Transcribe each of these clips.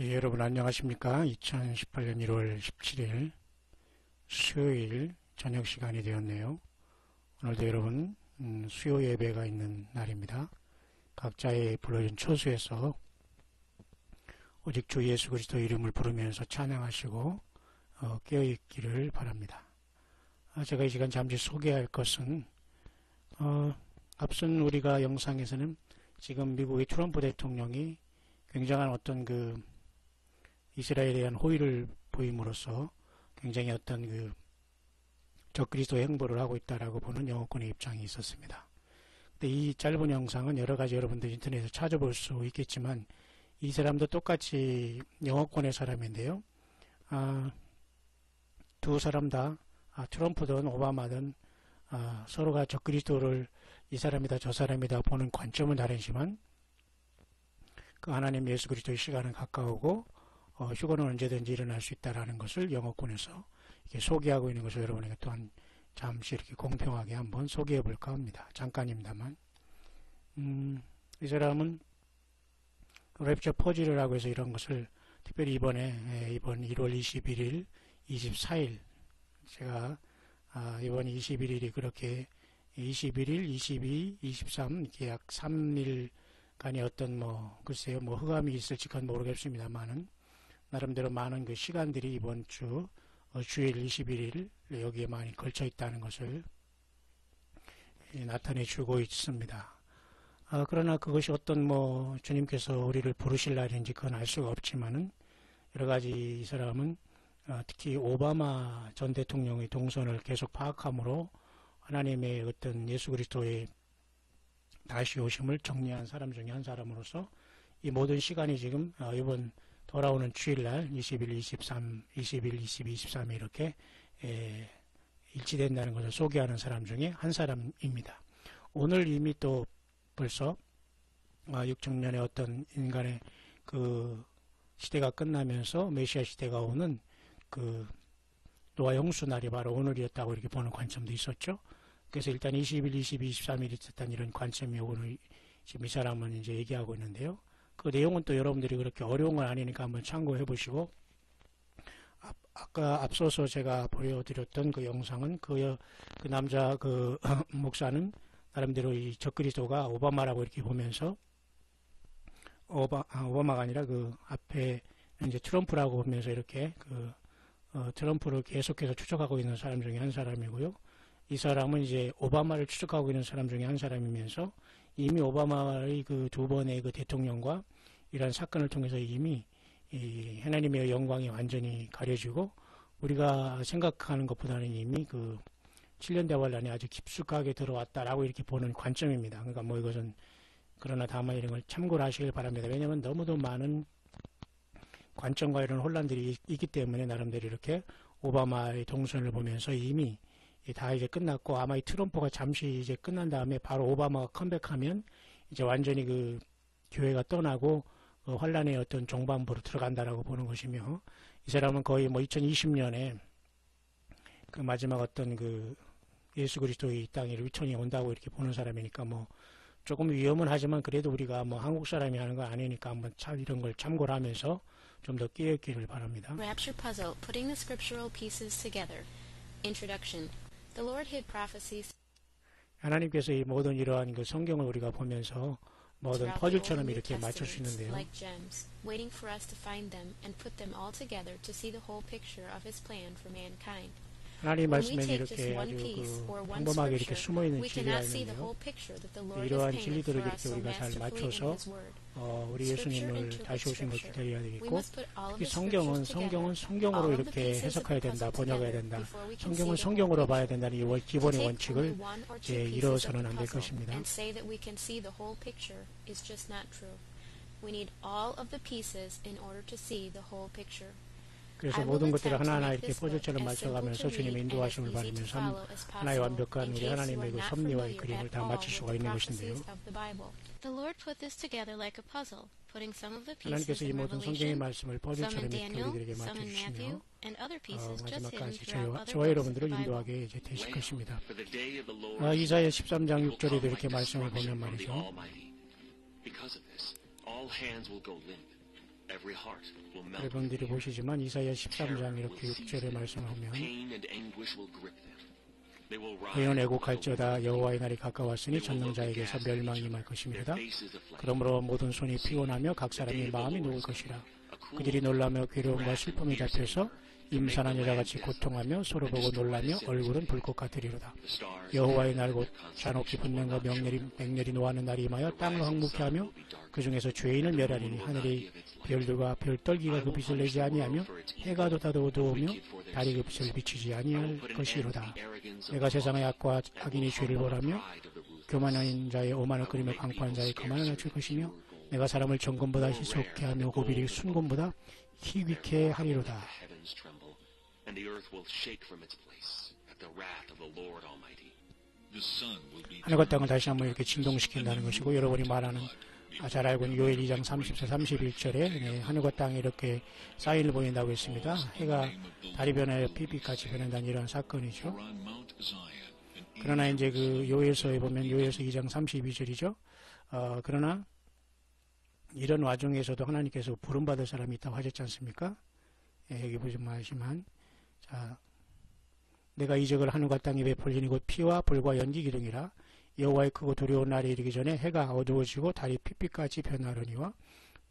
예, 여러분 안녕하십니까? 2018년 1월 17일 수요일 저녁 시간이 되었네요. 오늘도 여러분 수요 예배가 있는 날입니다. 각자의 불러진 처소에서 오직 주 예수 그리스도 이름을 부르면서 찬양하시고 깨어있기를 바랍니다. 제가 이 시간 잠시 소개할 것은 앞선 우리가 영상에서는 지금 미국의 트럼프 대통령이 굉장한 어떤 이스라엘에 대한 호의를 보임으로써 굉장히 어떤 적그리스도의 행보를 하고 있다라고 보는 영어권의 입장이 있었습니다. 근데 이 짧은 영상은 여러 가지 여러분들 인터넷에서 찾아볼 수 있겠지만 이 사람도 똑같이 영어권의 사람인데요. 두 사람 다 트럼프든 오바마든 서로가 적그리스도를 이 사람이다 저 사람이다 보는 관점은 다르지만 그 하나님 예수 그리스도의 시간은 가까우고 휴거는 언제든지 일어날 수 있다라는 것을 영어권에서 이렇게 소개하고 있는 것을 여러분에게 또한 잠시 이렇게 공평하게 한번 소개해 볼까 합니다. 잠깐입니다만. 이 사람은 랩처 퍼즐이라고 해서 이런 것을 특별히 이번 1월 21일, 24일 제가 이번 21일이 그렇게 21일, 22, 23 이렇게 약 3일간의 어떤 글쎄요 흑암이 있을지 그건 모르겠습니다만은 나름대로 많은 그 시간들이 이번 주일 21일 여기에 많이 걸쳐 있다는 것을 나타내 주고 있습니다. 그러나 그것이 어떤 주님께서 우리를 부르실 날인지 그건 알 수가 없지만은 여러 가지 이 사람은 특히 오바마 전 대통령의 동선을 계속 파악함으로 하나님의 어떤 예수 그리스도의 다시 오심을 정리한 사람 중에 한 사람으로서 이 모든 시간이 지금 이번 돌아오는 주일날 21, 23, 21, 22, 23이 이렇게 일치된다는 것을 소개하는 사람 중에 한 사람입니다. 오늘 이미 또 벌써 6천년의 어떤 인간의 그 시대가 끝나면서 메시아 시대가 오는 노아 홍수 날이 바로 오늘이었다고 이렇게 보는 관점도 있었죠. 그래서 일단 20일, 22, 23일 있었던 이런 관점이 오늘 지금 이 사람은 이제 얘기하고 있는데요. 그 내용은 또 여러분들이 그렇게 어려운 건 아니니까 한번 참고해 보시고, 아까 앞서서 제가 보여드렸던 그 영상은 그 남자 목사는 나름대로 이 적그리스도가 오바마라고 이렇게 보면서 오바마가 아니라 그 앞에 이제 트럼프라고 보면서 이렇게 트럼프를 계속해서 추적하고 있는 사람 중에 한 사람이고요. 이 사람은 이제 오바마를 추적하고 있는 사람 중에 한 사람이면서 이미 오바마의 그 두 번의 그 대통령과 이러한 사건을 통해서 이미 이 하나님의 영광이 완전히 가려지고 우리가 생각하는 것보다는 이미 7년 대활 안에 아주 깊숙하게 들어왔다라고 이렇게 보는 관점입니다. 그러니까 이것은 그러나 다만 이런 걸 참고를 하시길 바랍니다. 왜냐하면 너무도 많은 관점과 이런 혼란들이 있기 때문에 나름대로 이렇게 오바마의 동선을 보면서 이미 다 이제 끝났고 아마 이 트럼프가 잠시 이제 끝난 다음에 바로 오바마가 컴백하면 이제 완전히 교회가 떠나고 환란의 어떤 종반부로 들어간다라고 보는 것이며 이 사람은 거의 2020년에 마지막 어떤 예수 그리스도의 이 땅에 위천이 온다고 이렇게 보는 사람이니까 조금 위험은 하지만 그래도 우리가 한국 사람이 하는 건 아니니까 한번 이런 걸 참고를 하면서 좀 더 깨어있기를 바랍니다. Rapture Puzzle: Putting the Scriptural Pieces Together. Introduction. The Lord hid prophecies. 하나님께서 이 모든 이러한 성경을 우리가 보면서 모든 퍼즐처럼 이렇게 맞출 수 있는데요. Like gems, waiting for us to find them and put them all together to see the whole picture of His plan for mankind. 하나님 말씀에는 이렇게 아주 평범하게 이렇게 숨어있는 진리가 있는데요. 이러한 진리들을 이렇게 우리가 잘 맞춰서 우리 예수님을 다시 오신 걸 기다려야 되겠고 특히 성경은 성경으로 이렇게 해석해야 된다, 번역해야 된다. 성경은 성경으로 봐야 된다는 이 기본의 원칙을 잃어서는 안 될 것입니다. We need all of the pieces in order to see the whole picture. 그래서 모든 것들을 하나하나 이렇게 퍼즐처럼 맞춰가면서 주님의 인도하심을 받으면서 하나의 완벽한 우리 하나님의 섭리와의 그림을 다 맞출 수가 있는 것인데요. 하나님께서 이 모든 성경의 말씀을 퍼즐처럼 이렇게 우리들에게 맞춰주시며 마지막까지 저와 여러분들을 인도하게 되실 것입니다. 이사야 13장 6절에도 이렇게 말씀을 보면 말이죠. Every heart will melt. 여러분들이 보시지만 이사야 13장 이렇게 6절의 말씀을 보면 Pain and anguish will grip them. They will 의인 rise. 애곡할지어다 여호와의 날이 가까웠으니 전능자에게서 멸망이 임할 것입니다. 그러므로 모든 손이 피곤하며 각 사람의 마음이 녹을 것이라. 그들이 놀라며 괴로움과 슬픔이 잡혀서 임산한 여자같이 고통하며 서로 보고 놀라며 얼굴은 불꽃 같으리로다. 여호와의 날 곧 잔혹히 분명과 맹렬히 노하는 날이 임하여 땅을 황무케 하며 그 중에서 죄인을 멸하리니 하늘의 별들과 별떨기가 그 빛을 내지 아니하며 해가 돋아도 어두우며 달이 그 빛을 비추지 아니할 것이로다. 내가 세상의 악과 악인의 죄를 보라며 교만한 자의 오만을 끓이며 강포한 자의 거만을 낮출 것이며 내가 사람을 정금보다 희속케 하며 고비를 순금보다 희귀케 하리로다. And the earth will shake from its place at the wrath of the Lord Almighty. 하늘과 땅을 다시 한번 이렇게 진동시킨다는 것이고, 여러분이 말하는 잘 알고 있는 요엘 2장 30절 31절에 하늘과 땅이 이렇게 사인을 보인다고 했습니다. 해가 달이 변하여 빛빛같이 변한다는 이런 사건이죠. 그러나 이제 그 요엘서에 보면 요엘서 2장 32절이죠. 그러나 이런 와중에서도 하나님께서 부름받을 사람이 있다고 하셨지 않습니까? 여기 보시면 자, 내가 이적을 하늘과 땅에 베풀리니 곧 피와 불과 연기 기둥이라. 여호와의 크고 두려운 날이 이르기 전에 해가 어두워지고 달이 핏빛같이 변하려니와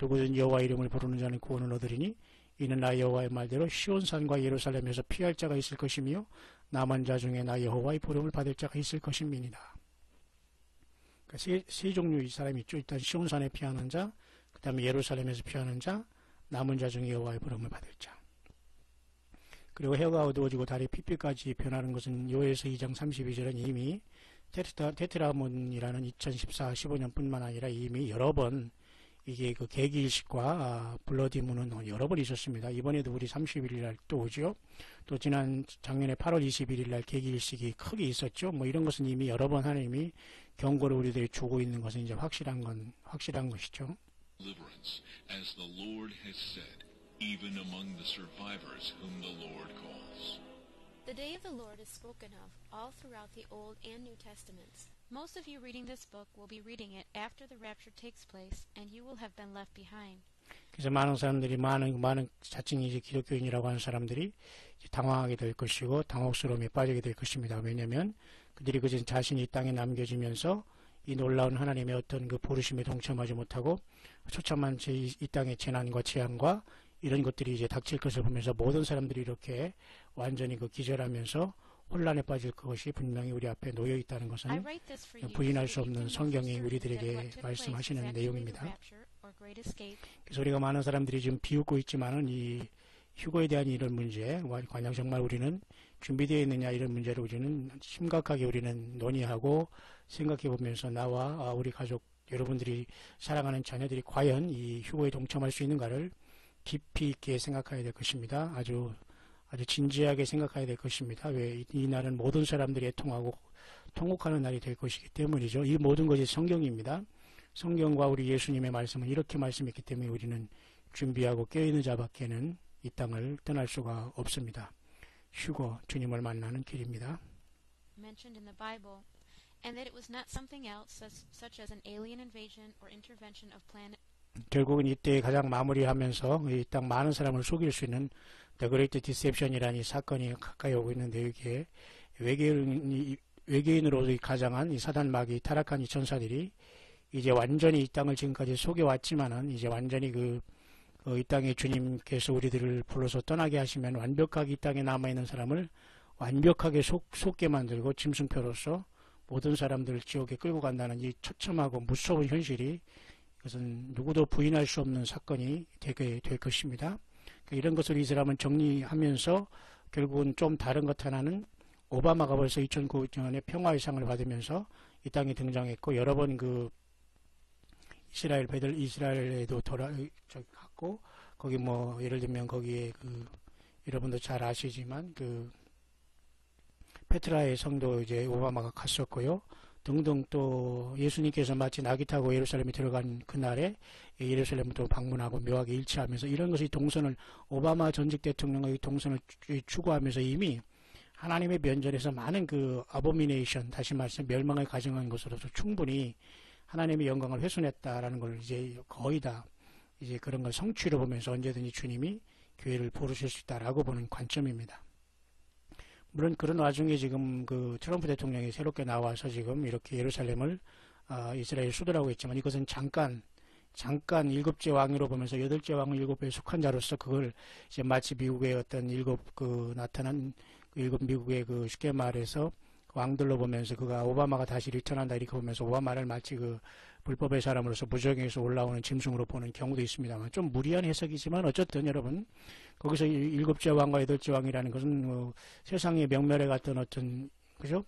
누구든 여호와 이름을 부르는 자는 구원을 얻으리니 이는 나 여호와의 말대로 시온산과 예루살렘에서 피할 자가 있을 것이며 남은 자 중에 나 여호와의 부름을 받을 자가 있을 것임이니라. 그러니까 세 종류의 사람이 있죠. 일단 시온산에 피하는 자, 그 다음에 예루살렘에서 피하는 자, 남은 자 중에 여호와의 부름을 받을 자. 그리고 해가 어두워지고 달이 핏빛까지 변하는 것은 요엘서 2장 32절은 이미 테트라문이라는 2014-15년 뿐만 아니라 이미 여러 번 이게 그 계기일식과 블러디문은 여러 번 있었습니다. 이번에도 우리 31일 날 또 오죠. 또 작년에 8월 21일 날 계기일식이 크게 있었죠. 뭐 이런 것은 이미 여러 번 하나님이 경고를 우리들이 주고 있는 것은 이제 확실한 것이죠. Deliverance, as the Lord has said, even among the survivors whom the Lord calls. The day of the Lord is spoken of all throughout the Old and New Testaments. Most of you reading this book will be reading it after the rapture takes place, and you will have been left behind. 그래서 많은 사람들이 많은 자칭 이제 기독교인이라고 하는 사람들이 이제 당황하게 될 것이고 당혹스러움에 빠지게 될 것입니다. 왜냐하면 그들이 그저 자신이 이 땅에 남겨지면서 이 놀라운 하나님의 어떤 그 부르심에 동참하지 못하고 처참한 이 땅의 재난과 재앙과 이런 것들이 이제 닥칠 것을 보면서 모든 사람들이 이렇게 완전히 그 기절하면서 혼란에 빠질 것이 분명히 우리 앞에 놓여 있다는 것은 부인할 수 없는 성경이 우리들에게 말씀하시는 내용입니다. 그래서 우리가 많은 사람들이 지금 비웃고 있지만은 이 휴거에 대한 이런 문제, 과연 정말 우리는 준비되어 있느냐 이런 문제를 우리는 심각하게 우리는 논의하고 생각해 보면서 나와 우리 가족 여러분들이 사랑하는 자녀들이 과연 이 휴거에 동참할 수 있는가를 깊이 있게 생각해야 될 것입니다. 아주 진지하게 생각해야 될 것입니다. 왜 이 날은 모든 사람들이 애통하고 통곡하는 날이 될 것이기 때문이죠. 이 모든 것이 성경입니다. 성경과 우리 예수님의 말씀은 이렇게 말씀했기 때문에 우리는 준비하고 깨어있는 자밖에는 이 땅을 떠날 수가 없습니다. 휴거, 주님을 만나는 길입니다. Mentioned in the Bible, and that it was not something else such as an alien invasion or intervention of planet. 결국은 이때 가장 마무리하면서 이 땅 많은 사람을 속일 수 있는 The Great Deception이라는 이 사건이 가까이 오고 있는데 여기에 외계인으로 가장한 이 사단 마귀 타락한 이 천사들이 이제 완전히 이 땅을 지금까지 속여왔지만은 이제 완전히 이 땅에 주님께서 우리들을 불러서 떠나게 하시면 완벽하게 이 땅에 남아있는 사람을 완벽하게 속게 만들고 짐승표로서 모든 사람들을 지옥에 끌고 간다는 이 처참하고 무서운 현실이 이것은 누구도 부인할 수 없는 사건이 되게 될 것입니다. 그러니까 이런 것을 이 사람은 정리하면서 결국은 좀 다른 것 하나는 오바마가 벌써 2009년에 평화의 상을 받으면서 이 땅에 등장했고 여러 번 이스라엘에도 갔고 거기 뭐 예를 들면 거기에 여러분도 잘 아시지만 페트라의 성도 이제 오바마가 갔었고요. 등등 또 예수님께서 마치 나귀 타고 예루살렘에 들어간 그날에 예루살렘을 또 방문하고 묘하게 일치하면서 이런 것이 오바마 전직 대통령의 동선을 추구하면서 이미 하나님의 면전에서 많은 아보미네이션 다시 말해서 멸망을 가정한 것으로서 충분히 하나님의 영광을 훼손했다라는 걸 이제 거의 다 이제 그런 걸 성취로 보면서 언제든지 주님이 교회를 부르실 수 있다라고 보는 관점입니다. 물론 그런 와중에 지금 그 트럼프 대통령이 새롭게 나와서 지금 이렇게 예루살렘을 이스라엘 수도라고 했지만 이것은 잠깐 일곱째 왕으로 보면서 여덟째 왕은 일곱에 속한 자로서 그걸 이제 마치 미국의 어떤 나타난 일곱 미국의 쉽게 말해서 왕들로 보면서 그가 오바마가 다시 리턴한다 이렇게 보면서 오바마를 마치 불법의 사람으로서 무적에서 올라오는 짐승으로 보는 경우도 있습니다만 좀 무리한 해석이지만 어쨌든 여러분 거기서 일곱째 왕과 여덟째 왕이라는 것은 세상의 명멸에 갔던 어떤 그죠?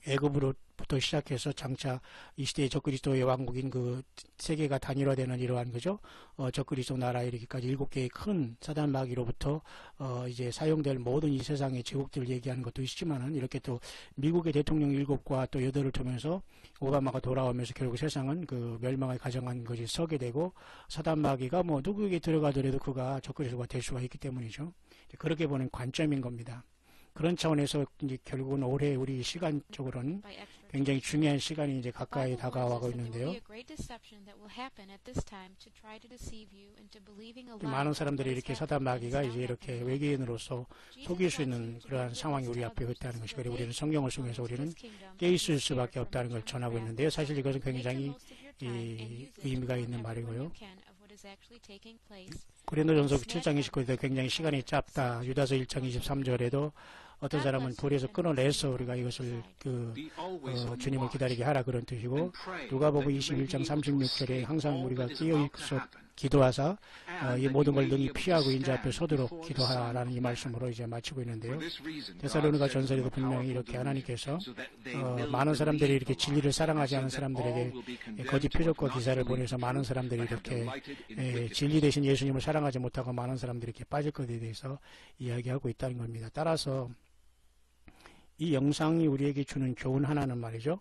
애굽으로부터 시작해서 장차 이 시대의 적그리스도의 왕국인 세계가 단일화되는 이러한 그죠? 적그리스도 나라 이르기까지 7개의 큰 사단 마귀로부터 이제 사용될 모든 이 세상의 제국들을 얘기하는 것도 있지만은 이렇게 또 미국의 대통령 7과 또 8을 통해서 오바마가 돌아오면서 결국 세상은 멸망을 가정한 것이 서게 되고 사단 마귀가 누구에게 들어가더라도 그가 적그리스도가 될 수가 있기 때문이죠. 그렇게 보는 관점인 겁니다. 그런 차원에서 이제 결국은 올해 우리 시간적으로는 굉장히 중요한 시간이 이제 가까이 다가와고 있는데요. 많은 사람들이 이렇게 사단 마귀가 이제 이렇게 외계인으로서 속일 수 있는 그러한 상황이 우리 앞에 있다는 것이 그리고 우리는 성경을 통해서 우리는 깨 있을 수밖에 없다는 걸 전하고 있는데요. 사실 이것은 굉장히 의미가 있는 말이고요. 고린도전서 7장 29절에도 굉장히 시간이 짧다. 유다서 1장 23절에도 어떤 사람은 불에서 끊어내서 우리가 이것을 주님을 기다리게 하라 그런 뜻이고 누가복음 21장 36절에 항상 우리가 깨어있어 기도하사 이 모든 걸 능히 피하고 인자 앞에 서도록 기도하라는 이 말씀으로 이제 마치고 있는데요. 데살로니가 전서에도 분명히 이렇게 하나님께서 많은 사람들이 이렇게 진리를 사랑하지 않은 사람들에게 거짓 표적과 기사를 보내서 많은 사람들이 이렇게 진리 대신 예수님을 사랑하지 못하고 많은 사람들이 이렇게 빠질 것에 대해서 이야기하고 있다는 겁니다. 따라서 이 영상이 우리에게 주는 교훈 하나는 말이죠.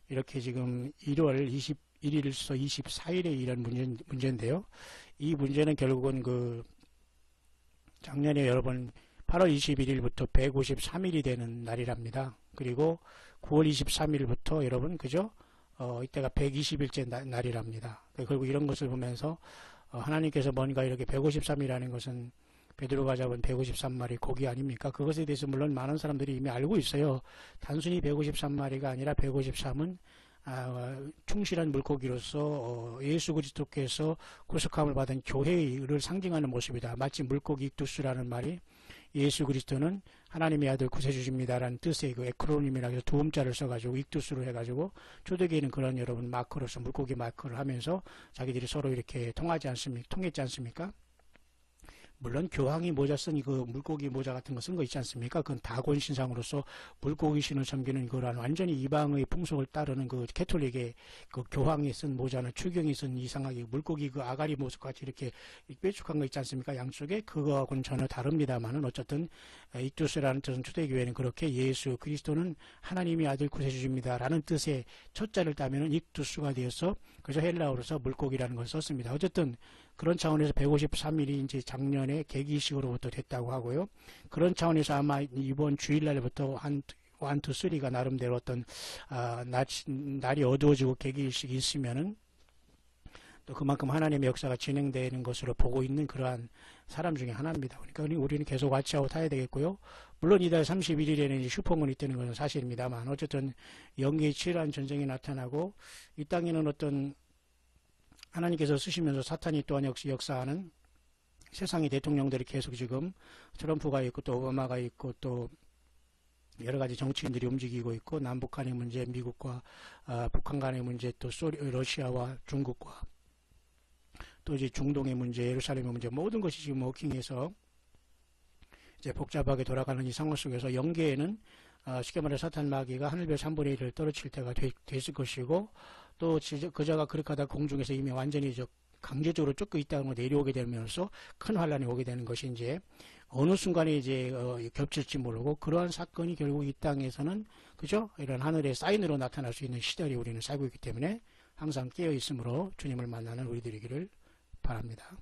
이렇게 지금 1월 21일에서 24일에 이런 문제인데요. 이 문제는 결국은 작년에 여러분 8월 21일부터 153일이 되는 날이랍니다. 그리고 9월 23일부터 여러분 그죠? 이때가 120일째 날이랍니다. 결국 이런 것을 보면서 하나님께서 뭔가 이렇게 153이라는 것은 베드로가 잡은 153마리 고기 아닙니까? 그것에 대해서 물론 많은 사람들이 이미 알고 있어요. 단순히 153마리가 아니라 153은 충실한 물고기로서 예수 그리스도께서 구속함을 받은 교회를 상징하는 모습이다. 마치 물고기 익두스라는 말이 예수 그리스도는 하나님의 아들 구세주십니다라는 뜻의 에크로님이라고 해서 두 음자를 써가지고 익두스로 해가지고 초대교회는 그런 여러분 마크로서 물고기 마크를 하면서 자기들이 서로 이렇게 통했지 않습니까? 물론 교황이 모자 쓴 물고기 모자 같은 거 쓴 거 있지 않습니까? 그건 다곤 신상으로서 물고기 신을 섬기는 그런 완전히 이방의 풍속을 따르는 캐톨릭의 교황이 쓴 모자는 추경이 쓴 이상하게 물고기 아가리 모습같이 이렇게 뾰족한 거 있지 않습니까? 양쪽에 그거하고는 전혀 다릅니다만은 어쨌든 익두스라는 뜻은 초대교회는 그렇게 예수 그리스도는 하나님의 아들 구세주십니다라는 뜻의 첫자를 따면은 익두스가 되어서 그래서 헬라어로서 물고기라는 걸 썼습니다. 어쨌든 그런 차원에서 153일이 이제 작년에 계기식으로부터 됐다고 하고요. 그런 차원에서 아마 이번 주일날부터 한 1, 2, 3가 나름대로 어떤 날이 어두워지고 계기식이 있으면은 또 그만큼 하나님의 역사가 진행되는 것으로 보고 있는 그러한 사람 중에 하나입니다. 그러니까 우리는 계속 와치하고 타야 되겠고요. 물론 이달 31일에는 슈퍼문이 뜨는 것은 사실입니다만 어쨌든 영계의 치열한 전쟁이 나타나고 이 땅에는 어떤 하나님께서 쓰시면서 사탄이 또한 역시 역사하는 세상의 대통령들이 계속 지금 트럼프가 있고 또 오바마가 있고 또 여러 가지 정치인들이 움직이고 있고 남북 간의 문제, 미국과 북한 간의 문제, 또 러시아와 중국과 또 이제 중동의 문제, 예루살렘의 문제 모든 것이 지금 워킹해서 이제 복잡하게 돌아가는 이 상황 속에서 영계에는 쉽게 말해 사탄 마귀가 하늘별 3분의 1을 떨어칠 때가 됐을 것이고 또 그자가 그렇게 하다 공중에서 이미 완전히 강제적으로 쫓고 있다는 걸 내려오게 되면서 큰 환란이 오게 되는 것이 이제 어느 순간에 이제 겹칠지 모르고 그러한 사건이 결국 이 땅에서는 그죠? 이런 하늘의 사인으로 나타날 수 있는 시대에 우리는 살고 있기 때문에 항상 깨어 있으므로 주님을 만나는 우리들이기를 바랍니다.